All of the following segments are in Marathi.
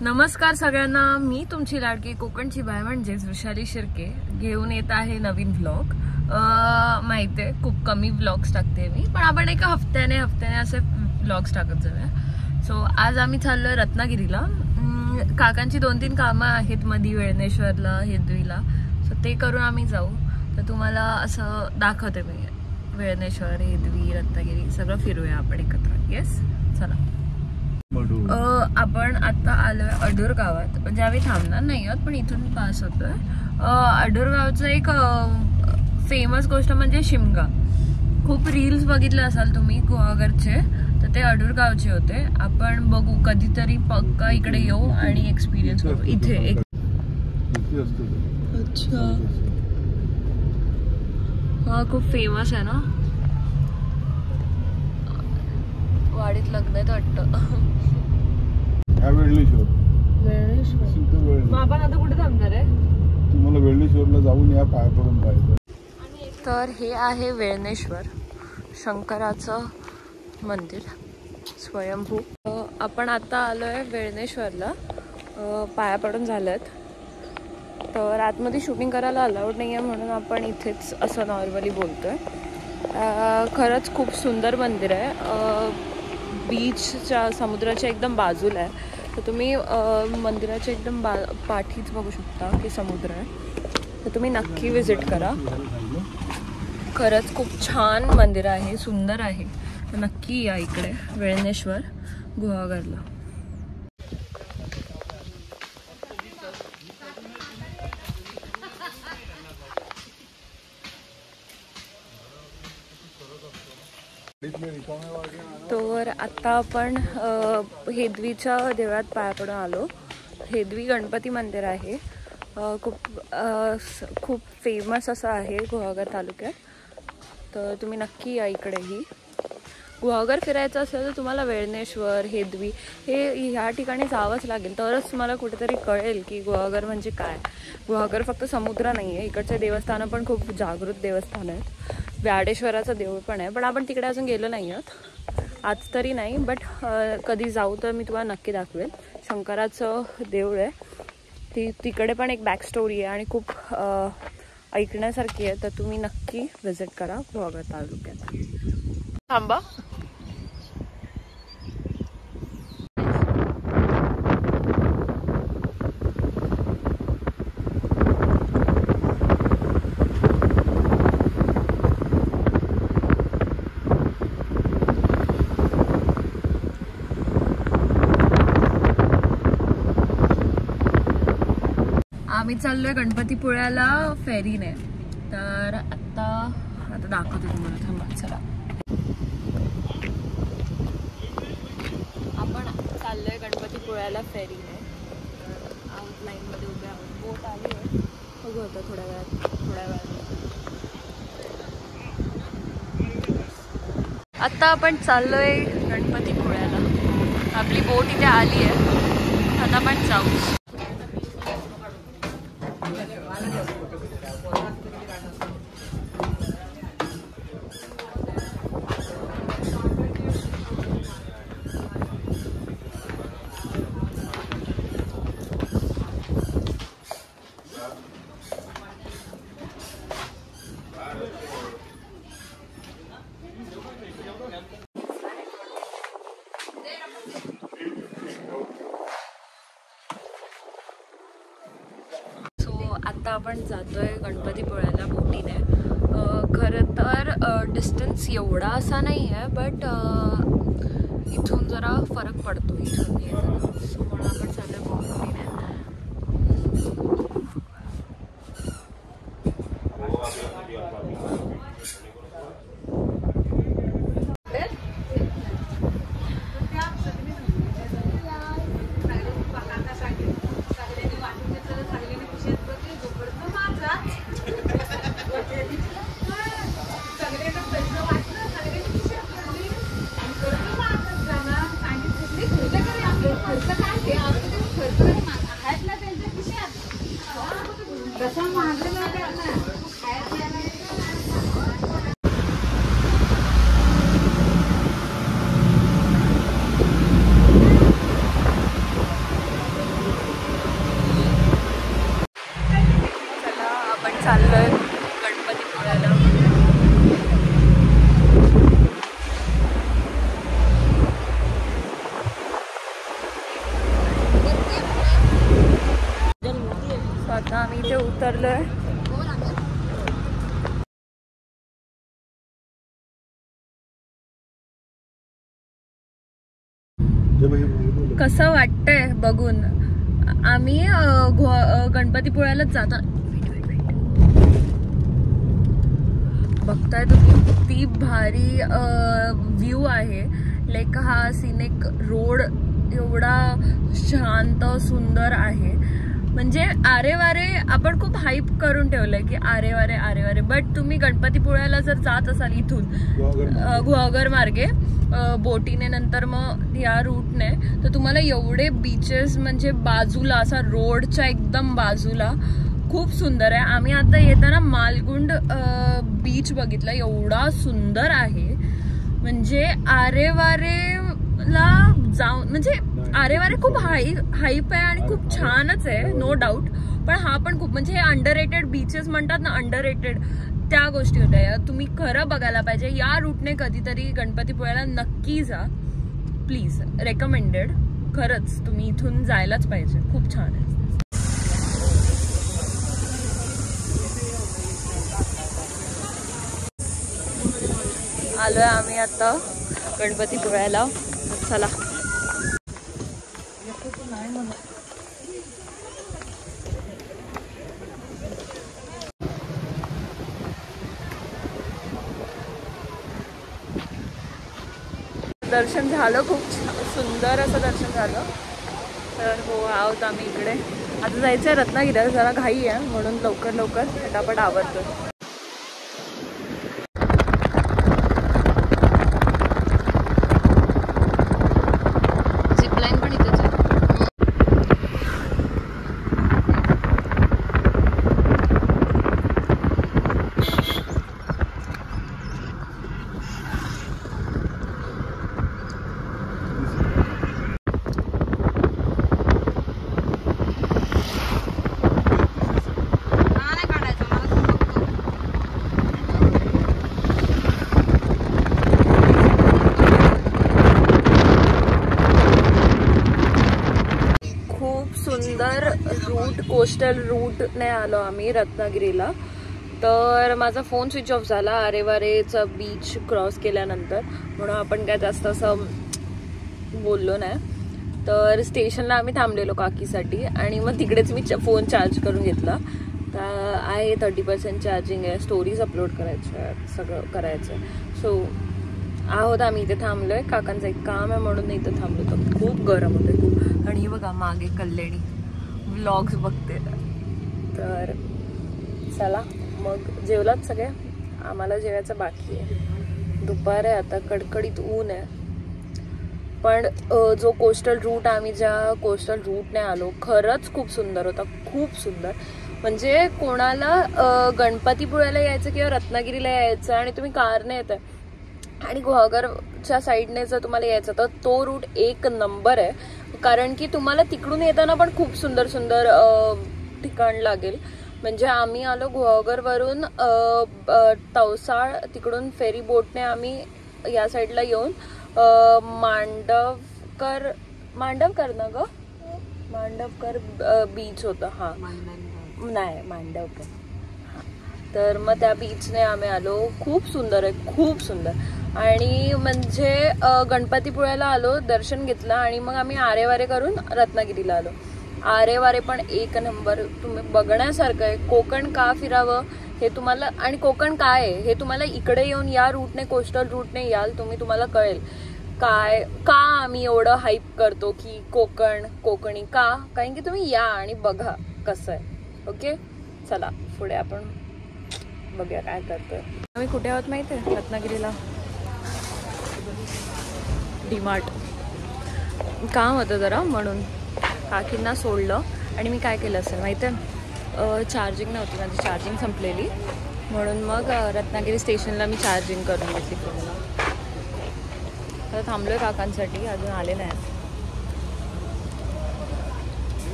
नमस्कार सगळ्यांना, मी तुमची लाडकी कोकणची बाय म्हणजेच वृषाली शिर्के घेऊन येत आहे नवीन व्लॉग। माहितीये खूप कमी व्लॉग्स टाकते मी, पण आपण एका हफ्त्याने असे व्लॉग्स टाकत जाऊया। सो आज आम्ही चाललोय रत्नागिरीला। काकांची 2-3 कामं आहेत मधी वेळणेश्वरला, हेदवीला। सो ते करून आम्ही जाऊ। तर तुम्हाला असं दाखवते मी वेळणेश्वर, हेदवी, रत्नागिरी सगळं फिरूया आपण एकत्र। येस, चला। आपण आता आलोय अडूर गावात, म्हणजे आम्ही थांबणार नाही आहोत पण इथून पास होतोय। अडूर गावचं एक फेमस गोष्ट म्हणजे शिमगा। खूप रील्स बघितले असाल तुम्ही गुहागरचे, तर ते अडूर गावचे होते। आपण बघू कधीतरी पक्का इकडे येऊ आणि एक्सपिरियन्स करू इथे एक। अच्छा, हा खूप फेमस आहे ना, वाडीत लग्न आहे वाटतं। आपण आता कुठे थांबणार आहे? तुम्हाला वेळणेश्वरला जाऊन या, पाय पडून पाहिजे। तर हे आहे वेळणेश्वर, शंकराचं मंदिर स्वयंभू। आपण आता आलोय वेळणेश्वरला, पाया पडून झालेत। तर आतमध्ये शूटिंग करायला अलाउड नाही आहे म्हणून आपण इथेच असं नॉर्मली बोलतोय। खरंच खूप सुंदर मंदिर आहे। बीचच्या, समुद्राच्या एकदम बाजूला आहे। तर तुम्ही मंदिराच्या एकदम पाठीच बघू शकता की समुद्र आहे। तर तुम्ही नक्की विजिट करा। खरंच खूप छान मंदिर आहे, सुंदर आहे। तर नक्की या इकडे वेळणेश्वर गुहागरला। तर आता आपण हेदवीच्या देवळात पाया पडून आलो। हेदवी गणपती मंदिर आहे, खूप फेमस असं आहे गुहागर तालुक्यात। तर तुम्ही नक्की या इकडेही। गुहागर फिरायचं असेल तर तुम्हाला वेळणेश्वर, हेदवी ह्या ठिकाणी जावंच लागेल, तरच तुम्हाला कुठेतरी कळेल की गुहागर म्हणजे काय। गुहागर फक्त समुद्र नाही आहे, इकडचे देवस्थानं पण खूप जागृत देवस्थान आहेत। व्याडेश्वराचं देऊळ पण आहे, पण आपण तिकडे अजून गेलो नाही आहोत आज तरी नाही, बट कधी जाऊ तर मी तुम्हाला नक्की दाखवेल। शंकराचं देऊळ आहे, तिकडे पण एक बॅक स्टोरी आहे आणि खूप ऐकण्यासारखी आहे। तर तुम्ही नक्की व्हिजिट करा गुहागर तालुक्यात। थांबा, आम्ही चाललोय गणपतीपुळ्याला फेरीने। तर आता दाखवते तुम्हाला, थांबा चला। आपण चाललोय गणपतीपुळ्याला फेरीने। आउटलाईन मध्ये उभे आहोत, बोट आली आहे, बघू आता थोड्या वेळात। आता आपण चाललोय गणपतीपुळ्याला, आपली बोट इथे आली आहे, आता आपण जाऊ। आता आपण जातोय गणपतीपुळ्याला बोटीने। खरं तर डिस्टन्स एवढा असा नाही आहे, बट इथून जरा फरक पडतो, इथून हे जरा। सो म्हणून आपण चाललोय बोटीने। कसं वाटतंय बघून. आम्ही गणपतीपुळ्यालाच जातो. बघताय तुम्ही किती भारी व्ह्यू आहे. लाईक हा सिनेक रोड एवढा शांत सुंदर आहे. म्हणजे आरे वारे आपण खूप हाईप करून ठेवलंय की आरे वारे, बट तुम्ही गणपतीपुळ्याला जर जात असाल इथून गुहागर मार्गे बोटीने नंतर मग या रूटने, तर तुम्हाला एवढे बीचेस म्हणजे बाजूला असा रोडच्या एकदम बाजूला खूप सुंदर आहे. आम्ही आता येताना मालगुंड बीच बघितला, एवढा सुंदर आहे. म्हणजे आरे वारेला जाऊन म्हणजे आरे वारे खूप हाईप आहे आणि खूप छानच आहे, नो डाऊट. पण हा पण खूप म्हणजे हे अंडररेटेड बीचेस म्हणतात ना, अंडररेटेड त्या गोष्टी होत्या. तुम्ही खरं बघायला पाहिजे. या रूटने कधीतरी गणपतीपुळ्याला नक्की जा प्लीज, रेकमेंडेड. खरंच तुम्ही इथून जायलाच पाहिजे, खूप छान आहे. आलोय आम्ही आता गणपतीपुळ्याला. चला. दर्शन झालं, खूप सुंदर असं दर्शन झालं. तर हो आहोत आम्ही इकडे. आता जायचं आहे रत्नागिरीला, जरा घाई आहे म्हणून लवकर फटाफट आवरतो. झिपलाईन पण इथेच आहे. सुंदर रूट, कोस्टल रूटने आलो आम्ही रत्नागिरीला. तर माझा फोन स्विच ऑफ झाला आरे वारेचा बीच क्रॉस केल्यानंतर, म्हणून आपण काय जास्त असं बोललो नाही. तर स्टेशनला आम्ही थांबलेलो काकीसाठी आणि मग तिकडेच मी फोन चार्ज करून घेतला. तर आहे 30% चार्जिंग आहे, स्टोरीज अपलोड करायच्या, सगळं करायचं आहे. सो आहोत आम्ही इथे थांबलोय. काकांचं एक काम आहे म्हणून इथं थांबलो. तर खूप गरम होते खूप. आणि बघा मागे कल्याणी व्लॉग्स बघते. तर चला मग. जेवलात सगळे? आम्हाला जेवायचं बाकी आहे. दुपार आहे आता, कडकडीत ऊन आहे. पण जो कोस्टल रूट, आम्ही ज्या कोस्टल रूटने आलो खरंच खूप सुंदर होता, खूप सुंदर. म्हणजे कोणाला गणपतीपुळ्याला यायचं किंवा रत्नागिरीला यायचं आणि तुम्ही कारने येत आहे आणि गुहागरच्या साईडने जर तुम्हाला यायचं तर तो रूट एक नंबर आहे. कारण की तुम्हाला तिकडून येताना पण खूप सुंदर सुंदर ठिकाण लागेल. म्हणजे आम्ही आलो गुहागरवरून तवसाळ, तिकडून फेरी बोटने आम्ही या साईडला येऊन मांडवकर ना ग, मांडवकर बीच होता. हा नाही मांडवकर. तर मग त्या बीचने आम्ही आलो. खूप सुंदर आहे, खूप सुंदर. आणि म्हणजे गणपतीपुळ्याला आलो, दर्शन घेतलं आणि मग आम्ही आरे वारे करून रत्नागिरीला आलो. आरे वारे पण एक नंबर, तुम्ही बघण्यासारखं आहे. कोकण का फिरावं हे तुम्हाला, आणि कोकण काय आहे हे तुम्हाला इकडे येऊन या रूटने, कोस्टल रूटने याल तुम्ही, तुम्हाला कळेल काय का आम्ही एवढं हाईप करतो की कोकणी का. कारण की तुम्ही या आणि बघा कसं आहे. ओके चला पुढे आपण बघूया काय करतोय. आम्ही कुठे आहोत माहिती आहे? रत्नागिरीला. डीमार्ट काम होतं जरा म्हणून काकींना सोडलं. आणि मी काय केलं असेल माहिती आहे, चार्जिंग नव्हती माझी, चार्जिंग संपलेली. म्हणून मग रत्नागिरी स्टेशनला मी चार्जिंग करून घेतली फोनला. तर थांबलो आहे काकांसाठी, अजून आले नाहीत.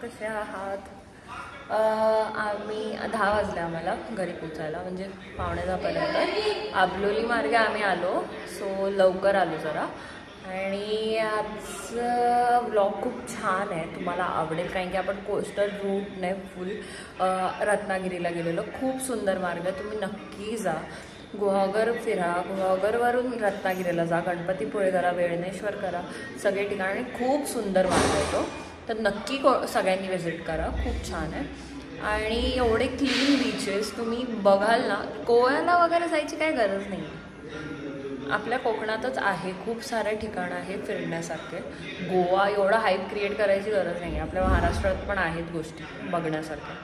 कसे आहात? आम्ही 10 वाजले आम्हाला घरी पोचायला, म्हणजे 9:45पर्यंत. आबलोली मार्गे आम्ही आलो, सो लवकर आलो जरा. आणि आजचा व्लॉग खूप छान आहे, तुम्हाला आवडेल. कारण की आपण कोस्टल रूटने फुल रत्नागिरीला गेलेलो. खूप सुंदर मार्ग आहे, तुम्ही नक्की जा. गुहागर फिरा, गुहागरवरून रत्नागिरीला जा, गणपतीपुळे करा, वेळणेश्वर करा, सगळे ठिकाणी खूप सुंदर मार्ग येतो. तर नक्की सगळ्यांनी व्हिजिट करा, खूप छान आहे. आणि एवढे क्लीन बीचेस तुम्ही बघाल ना, गोव्याला वगैरे जायची काही गरज नाही. आपल्या कोकणातच आहे, खूप सारे ठिकाणं आहे फिरण्यासारखे. गोवा एवढा हाईप क्रिएट करायची गरज नाही आहे, आपल्या महाराष्ट्रात पण आहेत गोष्टी बघण्यासारख्या.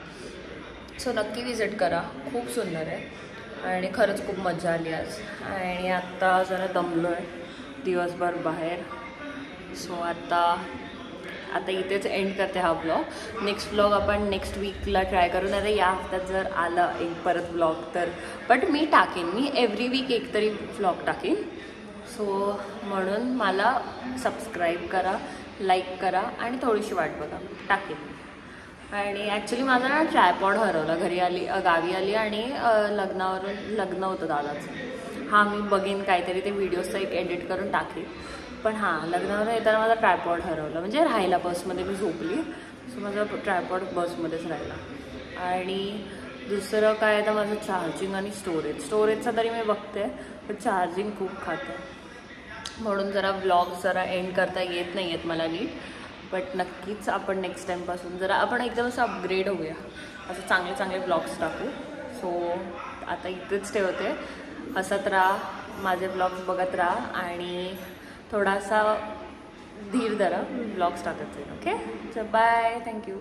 सो नक्की विजिट करा, खूप सुंदर आहे आणि खरंच खूप मजा आली आज. आणि आत्ता जरा दमलो आहे दिवसभर बाहेर. सो आता इथेच एंड करते हा ब्लॉग. नेक्स्ट ब्लॉग आपण नेक्स्ट वीकला ट्राय करू. नाही तर या हफ्त्यात जर आला एक परत ब्लॉग तर बट मी टाकेन, मी एव्हरी वीक एक तरी ब्लॉग टाकेन. सो म्हणून मला सबस्क्राईब करा, लाईक करा आणि थोडीशी वाट बघा, टाकेन. आणि ॲक्च्युली माझा ना ट्रायपॉड हरवला, गावी आली आणि लग्न होतं दादाचं. हां, मी बघेन काहीतरी ते व्हिडिओजचं एक एडिट करून टाकेन. पण हां, लग्नावर येताना माझा ट्रायपॉड हरवला, म्हणजे राहिला बसमध्ये, मी झोपली. सो माझा ट्रायपॉड बसमध्येच राहिला. आणि दुसरं काय तर माझं चार्जिंग आणि स्टोरेजचं तरी मी बघते, पण चार्जिंग खूप खातं, म्हणून जरा व्लॉग जरा एंड करता येत नाही आहेत मला नीट. बट नक्कीच आपण नेक्स्ट टाईमपासून जरा आपण एकदम असं अपग्रेड होऊया, असं चांगले ब्लॉग्स टाकू. सो आता इथेच ठेवते. हसत राहा, माझे ब्लॉग्स बघत राहा आणि थोडासा धीर धरा, ब्लॉग्स टाकत जाईल. ओके, चल बाय, थँक्यू.